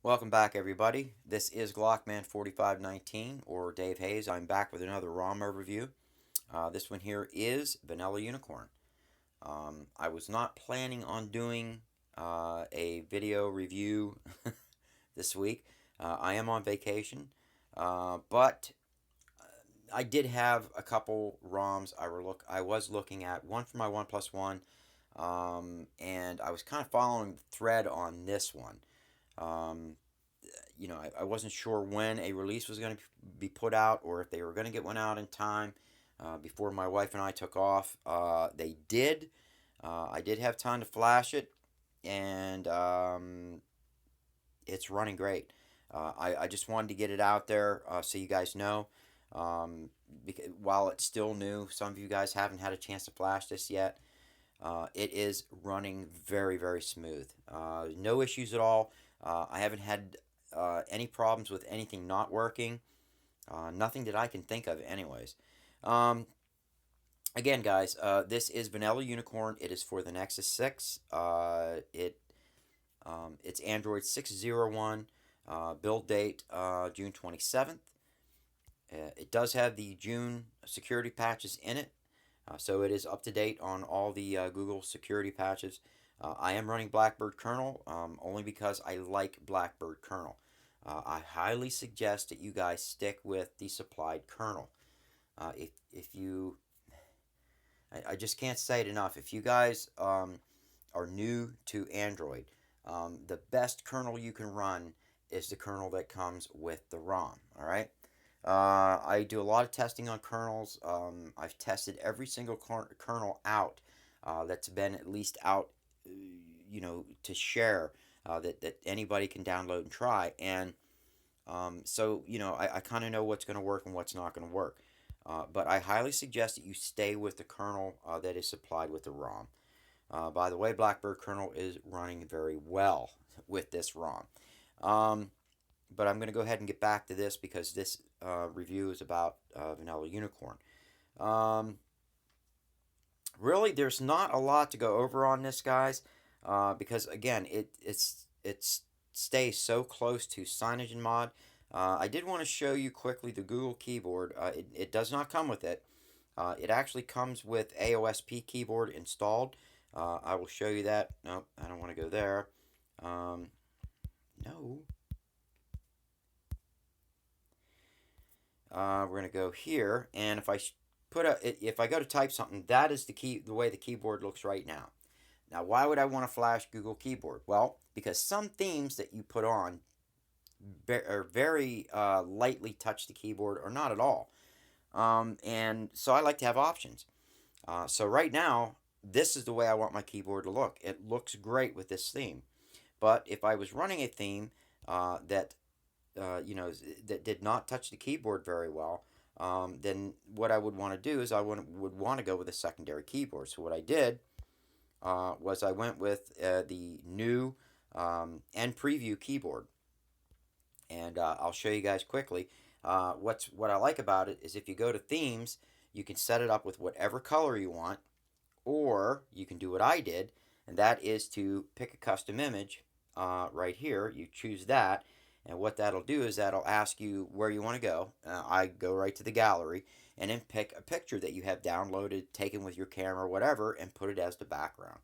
Welcome back, everybody. This is Glockman4519 or Dave Hayes. I'm back with another ROM overview. This one here is Vanilla Unicorn. I was not planning on doing a video review this week. I am on vacation, but I did have a couple ROMs I was looking at. One for my OnePlus One, and I was kind of following the thread on this one. Um, I wasn't sure when a release was going to be put out or if they were going to get one out in time before my wife and I took off. They did. I did have time to flash it, and it's running great. I just wanted to get it out there so you guys know. Because while it's still new, some of you guys haven't had a chance to flash this yet. It is running very, very smooth. No issues at all. I haven't had any problems with anything not working. Nothing that I can think of, anyways. Um, Again, guys, this is Vanilla Unicorn. It is for the Nexus 6. It's Android 6.01. Build date June 27th. It does have the June security patches in it. So it is up to date on all the Google security patches. I am running Blackbird kernel only because I like Blackbird kernel. I highly suggest that you guys stick with the supplied kernel. If you, I just can't say it enough. If you guys are new to Android, the best kernel you can run is the kernel that comes with the ROM. All right. I do a lot of testing on kernels. I've tested every single kernel out that's been at least out, to share that anybody can download and try. And so, I kind of know what's going to work and what's not going to work. But I highly suggest that you stay with the kernel that is supplied with the ROM. By the way, Blackbird kernel is running very well with this ROM. But I'm going to go ahead and get back to this because this review is about Vanilla Unicorn. Um, really, there's not a lot to go over on this, guys, because again, it stays so close to CyanogenMod. I did want to show you quickly the Google keyboard. It does not come with it. It actually comes with AOSP keyboard installed. I will show you that. Nope, I don't want to go there. No. We're gonna go here, and if I go to type something, that is the way the keyboard looks right now. Now, why would I want to flash Google Keyboard? Well, because some themes that you put on are very lightly touch the keyboard or not at all, and so I like to have options. So right now, this is the way I want my keyboard to look. It looks great with this theme, but if I was running a theme that that did not touch the keyboard very well, then what I would want to do is would want to go with a secondary keyboard. So what I did was I went with the new End Preview keyboard, and I'll show you guys quickly. What I like about it is if you go to themes, you can set it up with whatever color you want, or you can do what I did, and that is to pick a custom image right here. You choose that, and what that'll do is that'll ask you where you want to go. I go right to the gallery and then pick a picture that you have downloaded, taken with your camera, whatever, and put it as the background.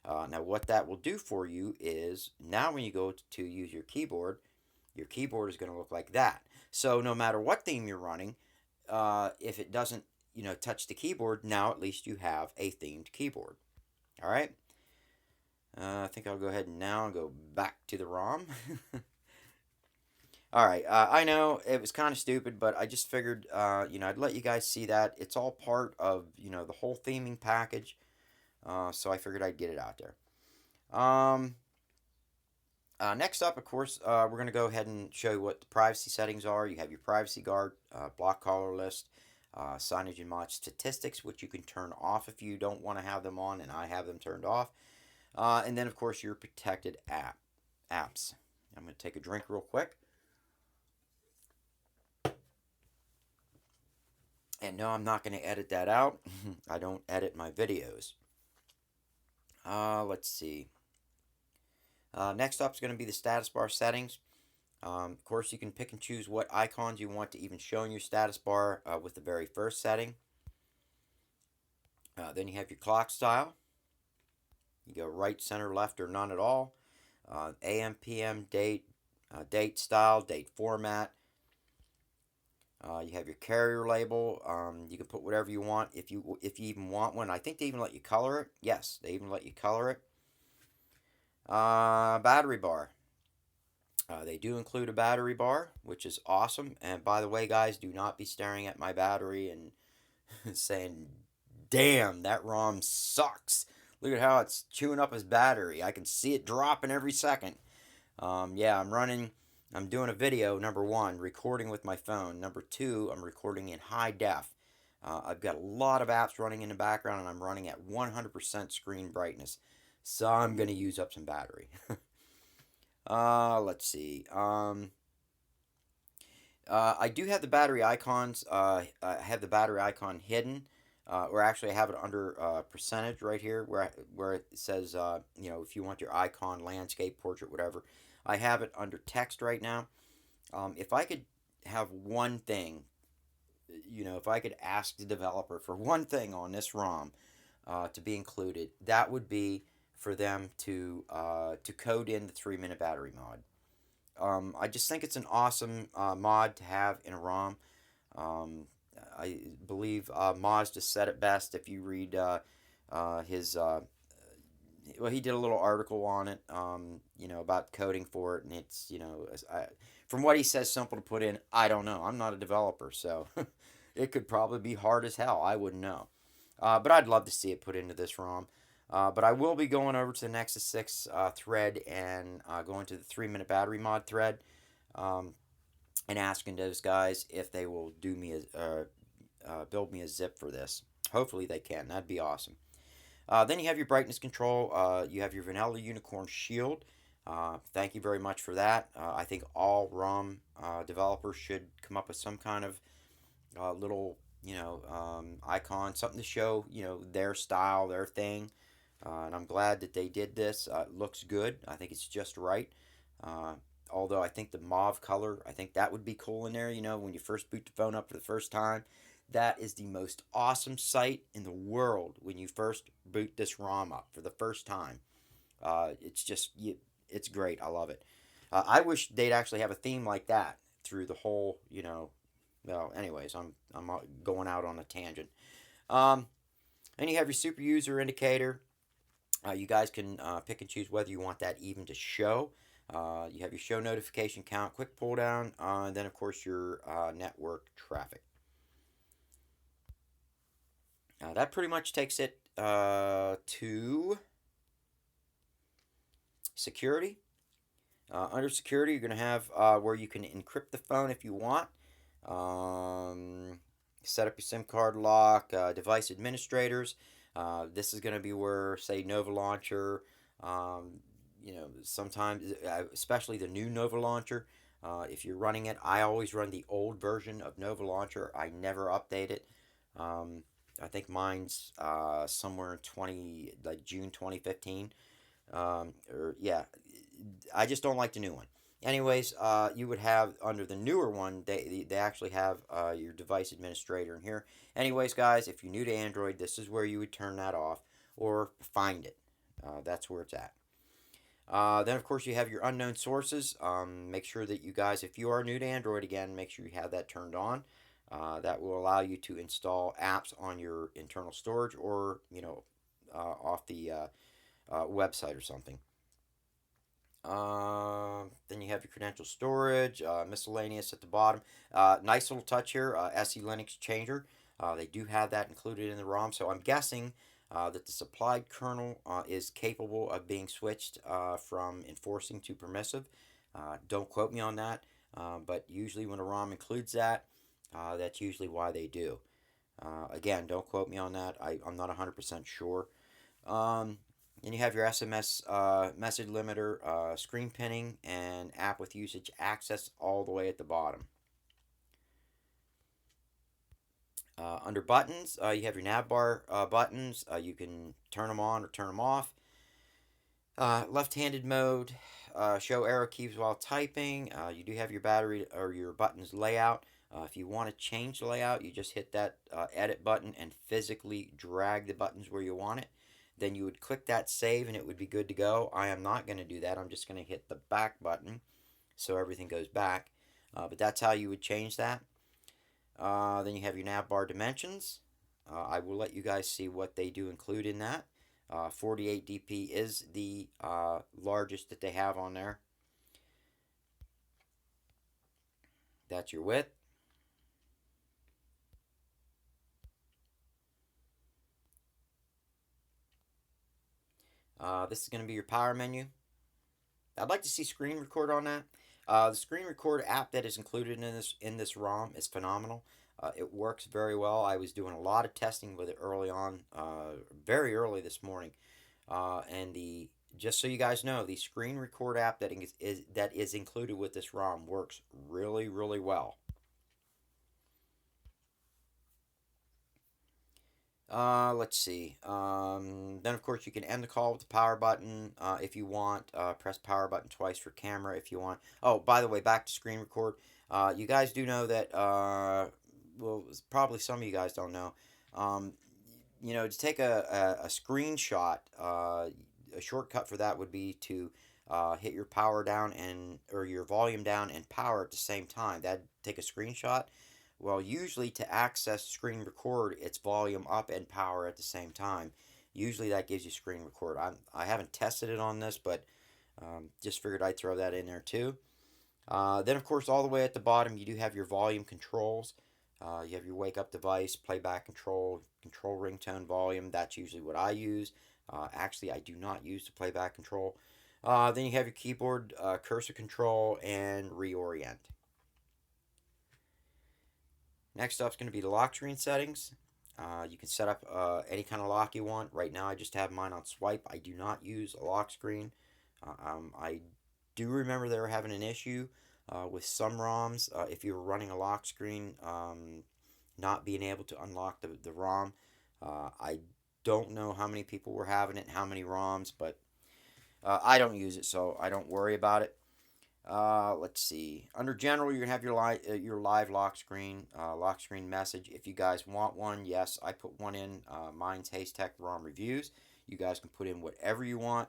Now, what that will do for you is now when you go to use your keyboard is going to look like that. So no matter what theme you're running, if it doesn't touch the keyboard, now at least you have a themed keyboard. All right. I think I'll go ahead and now go back to the ROM. All right, I know it was kind of stupid, but I just figured, I'd let you guys see that. It's all part of, the whole theming package, so I figured I'd get it out there. Next up, of course, we're going to go ahead and show you what the privacy settings are. You have your privacy guard, block caller list, CyanogenMod statistics, which you can turn off if you don't want to have them on, and I have them turned off. And then, of course, your protected apps. I'm going to take a drink real quick. And no, I'm not going to edit that out. I don't edit my videos. Let's see. Next up is going to be the status bar settings. Of course, you can pick and choose what icons you want to even show in your status bar with the very first setting. Then you have your clock style. You go right, center, left, or none at all. AM, PM, date, date style, date format. You have your carrier label. You can put whatever you want if you even want one. I think they even let you color it. Yes, they even let you color it. Battery bar. They do include a battery bar, which is awesome. And by the way, guys, do not be staring at my battery and saying, "Damn, that ROM sucks. Look at how it's chewing up his battery. I can see it dropping every second." Yeah, I'm doing a video, number one, recording with my phone. Number two, I'm recording in high def. I've got a lot of apps running in the background, and I'm running at 100% screen brightness. So I'm going to use up some battery. Let's see. I do have the battery icons. I have the battery icon hidden, or actually I have it under percentage right here, where it says, if you want your icon, landscape, portrait, whatever. I have it under text right now. If I could have one thing, if I could ask the developer for one thing on this ROM to be included, that would be for them to code in the 3-minute battery mod. I just think it's an awesome mod to have in a ROM. I believe Moz just said it best. If you read his, he did a little article on it, about coding for it, and it's, from what he says, simple to put in. I don't know. I'm not a developer, so it could probably be hard as hell. I wouldn't know. But I'd love to see it put into this ROM. But I will be going over to the Nexus 6 thread and going to the 3-minute battery mod thread and asking those guys if they will do me build me a zip for this. Hopefully they can. That'd be awesome. Then you have your brightness control. You have your vanilla unicorn shield. Thank you very much for that. I think all ROM developers should come up with some kind of little, icon, something to show, their style, their thing. And I'm glad that they did this. It looks good. I think it's just right. Although I think the mauve color, I think that would be cool in there. When you first boot the phone up for the first time, that is the most awesome sight in the world when you first boot this ROM up for the first time. It's just, it's great. I love it. I wish they'd actually have a theme like that through the whole, Well, anyways, I'm going out on a tangent. Then you have your super user indicator. You guys can pick and choose whether you want that even to show. You have your show notification count, quick pull down, and then of course your network traffic. That pretty much takes it to security. Under security, you're going to have where you can encrypt the phone if you want. Set up your SIM card lock, device administrators. This is going to be where, say, Nova Launcher, sometimes, especially the new Nova Launcher, if you're running it, I always run the old version of Nova Launcher. I never update it. I think mine's somewhere in June 2015. I just don't like the new one. Anyways, you would have under the newer one, they actually have your device administrator in here. Anyways, guys, if you're new to Android, this is where you would turn that off or find it. That's where it's at. Then, of course, you have your unknown sources. Make sure that you guys, if you are new to Android again, make sure you have that turned on. That will allow you to install apps on your internal storage or, off the website or something. Then you have your credential storage, miscellaneous at the bottom. Nice little touch here, SE Linux changer. They do have that included in the ROM, so I'm guessing that the supplied kernel is capable of being switched from enforcing to permissive. Don't quote me on that, but usually when a ROM includes that, that's usually why they do. Again, don't quote me on that. I'm not 100% sure. Then you have your SMS message limiter, screen pinning, and app with usage access all the way at the bottom. Under buttons, you have your nav bar buttons. You can turn them on or turn them off. Left-handed mode, show arrow keys while typing. You do have your battery or your buttons layout. If you want to change the layout, you just hit that edit button and physically drag the buttons where you want it. Then you would click that save and it would be good to go. I am not going to do that. I'm just going to hit the back button so everything goes back. But that's how you would change that. Then you have your nav bar dimensions. I will let you guys see what they do include in that. 48 dp is the largest that they have on there. That's your width. This is going to be your power menu. I'd like to see screen record on that. The screen record app that is included in this ROM is phenomenal. It works very well. I was doing a lot of testing with it early on, very early this morning, and the just so you guys know, the screen record app that is included with this ROM works really, really well. Let's see. Then, of course, you can end the call with the power button if you want. Press power button twice for camera if you want. Oh, by the way, back to screen record. You guys do know that, well, probably some of you guys don't know. To take a screenshot, a shortcut for that would be to hit your power down or your volume down and power at the same time. That'd take a screenshot. Well, usually to access screen record, it's volume up and power at the same time. Usually that gives you screen record. I haven't tested it on this, but just figured I'd throw that in there too. Then, of course, all the way at the bottom, you do have your volume controls. You have your wake up device, playback control, control ringtone volume. That's usually what I use. Actually, I do not use the playback control. Then you have your keyboard cursor control and reorient. Next up is going to be the lock screen settings. You can set up any kind of lock you want. Right now I just have mine on swipe. I do not use a lock screen. I do remember they were having an issue with some ROMs if you were running a lock screen not being able to unlock the ROM. I don't know how many people were having it and how many ROMs, but I don't use it, so I don't worry about it. Let's see. Under general, you're gonna have your live lock screen message. If you guys want one, yes, I put one in. Mine's Haystack ROM Reviews. You guys can put in whatever you want.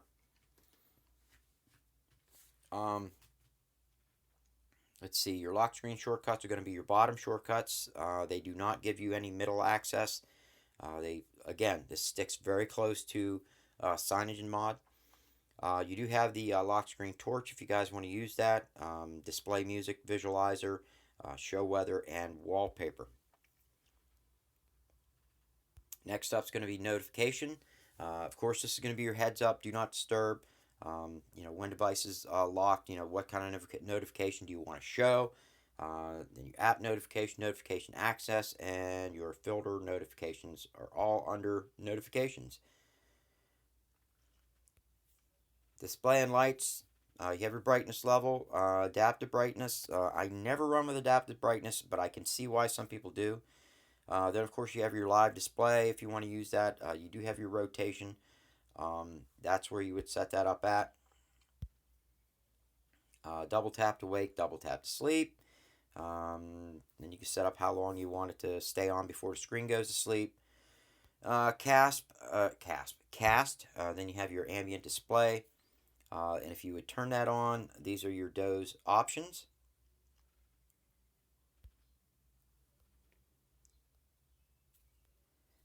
Let's see. Your lock screen shortcuts are going to be your bottom shortcuts. They do not give you any middle access. This sticks very close to CyanogenMod. You do have the lock screen torch if you guys want to use that. Display music, visualizer, show weather, and wallpaper. Next up is going to be notification. Of course, this is going to be your heads up, do not disturb. When device is locked, what kind of notification do you want to show. Then your app notification access, and your filter notifications are all under notifications. Display and lights. You have your brightness level, adaptive brightness. I never run with adaptive brightness, but I can see why some people do. Then, of course, you have your live display if you want to use that. You do have your rotation. That's where you would set that up at. Double tap to wake, double tap to sleep. Then you can set up how long you want it to stay on before the screen goes to sleep. Cast. Then you have your ambient display. And if you would turn that on, these are your doze options.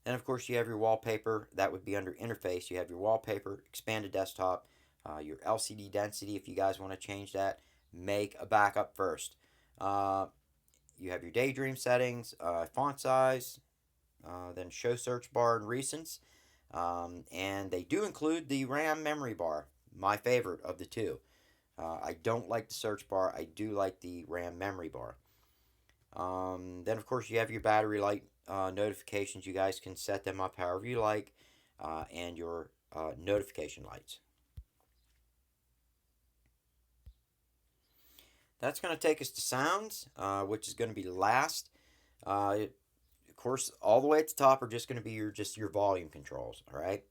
Then, of course, you have your wallpaper. That would be under interface. You have your wallpaper, expanded desktop, your LCD density. If you guys want to change that, make a backup first. You have your daydream settings, font size, then show search bar and recents. And they do include the RAM memory bar, my favorite of the two. I don't like the search bar. I do like the RAM memory bar. Then, of course, you have your battery light notifications. You guys can set them up however you like, and your notification lights. That's going to take us to sounds, which is going to be last. Of course, all the way at the top are just going to be your volume controls. All right.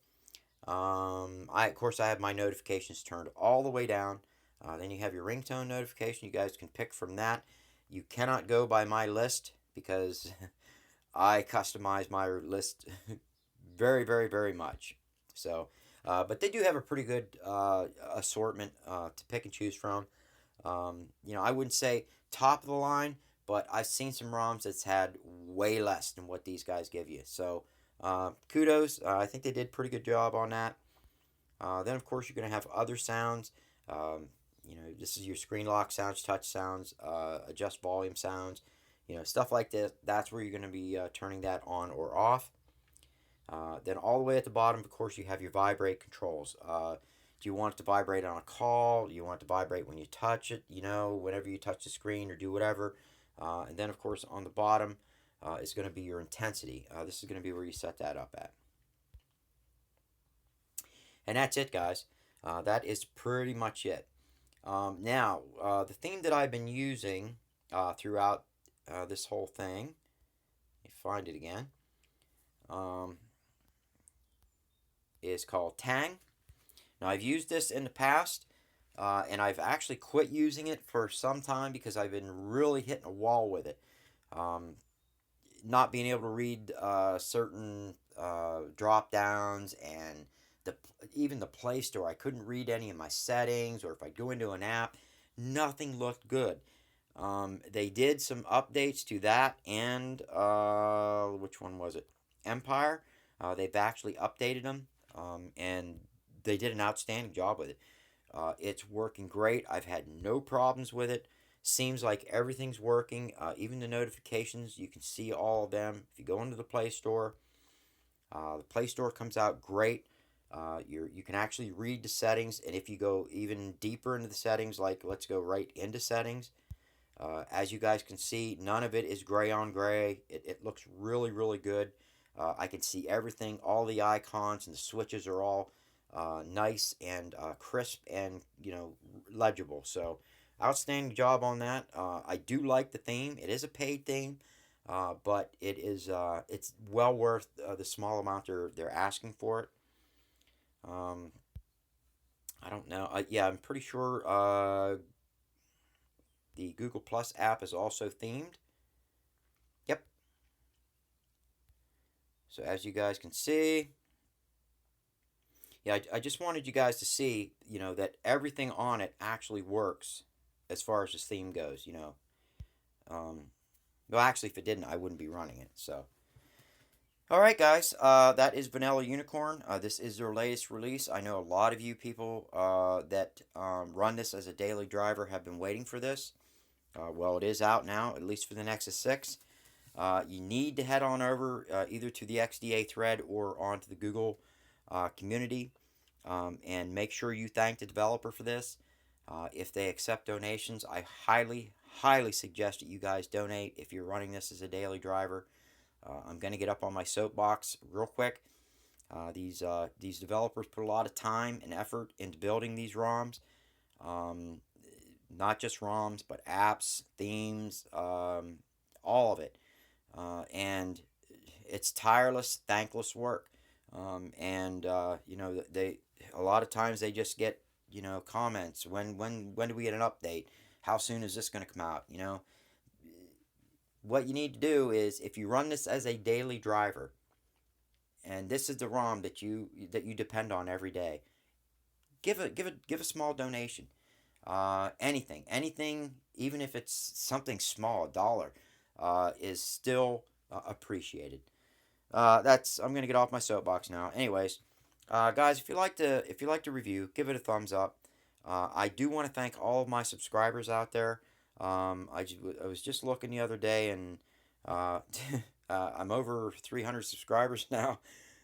I have my notifications turned all the way down. Then you have your ringtone notification. You guys can pick from that. You cannot go by my list because I customize my list very, very, very much. So, but they do have a pretty good assortment to pick and choose from. I wouldn't say top of the line, but I've seen some ROMs that's had way less than what these guys give you. So, kudos. I think they did a pretty good job on that. Then, of course, you're going to have other sounds. This is your screen lock sounds, touch sounds, adjust volume sounds, stuff like this. That's where you're going to be turning that on or off. Then all the way at the bottom, of course, you have your vibrate controls. Do you want it to vibrate on a call? Do you want it to vibrate when you touch it? Whenever you touch the screen or do whatever. And then, of course, on the bottom is going to be your intensity. This is going to be where you set that up at. And that's it, guys. That is pretty much it. Now, the theme that I've been using throughout this whole thing, let me find it again, is called Tang. Now, I've used this in the past, and I've actually quit using it for some time because I've been really hitting a wall with it. Not being able to read certain drop downs and even the Play Store. I couldn't read any of my settings, or if I go into an app, nothing looked good. They did some updates to that, and which one was it? Empire. They've actually updated them, and they did an outstanding job with it. It's working great. I've had no problems with it. Seems like everything's working. Even the notifications, you can see all of them. If you go into the Play Store, the Play Store comes out great. You can actually read the settings, and if you go even deeper into the settings, like let's go right into settings, as you guys can see, none of it is gray on gray. It looks really, really good. I can see everything. All the icons and the switches are all nice and crisp and legible. So outstanding job on that. I do like the theme. It is a paid theme, but it's well worth the small amount they're asking for it. I don't know. Yeah, I'm pretty sure the Google Plus app is also themed. Yep. So as you guys can see, yeah, I just wanted you guys to see, that everything on it actually works as far as this theme goes. Well, actually, if it didn't, I wouldn't be running it. So. Alright, guys, that is Vanilla Unicorn. This is their latest release. I know a lot of you people that run this as a daily driver have been waiting for this. Well, it is out now, at least for the Nexus 6. You need to head on over either to the XDA thread or onto the Google community and make sure you thank the developer for this. If they accept donations, I highly, highly suggest that you guys donate if you're running this as a daily driver. I'm going to get up on my soapbox real quick. These developers put a lot of time and effort into building these ROMs. Not just ROMs, but apps, themes, all of it. And it's tireless, thankless work. They a lot of times they just get comments. When do we get an update? How soon is this going to come out? What you need to do is, if you run this as a daily driver, and this is the ROM that you depend on every day, give a small donation. Anything, even if it's something small, $1, is still appreciated. I'm gonna get off my soapbox now. Anyways, guys, if you like to review, give it a thumbs up. I do want to thank all of my subscribers out there. I was just looking the other day, and I'm over 300 subscribers now,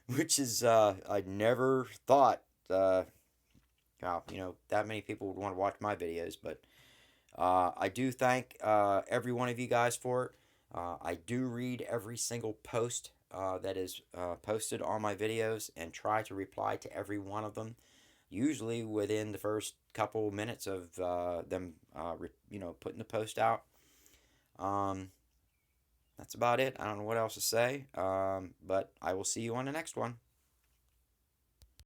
which is I never thought that many people would want to watch my videos. But I do thank every one of you guys for it. I do read every single post that is posted on my videos and try to reply to every one of them, usually within the first couple minutes of them putting the post out. That's about it. I don't know what else to say, but I will see you on the next one.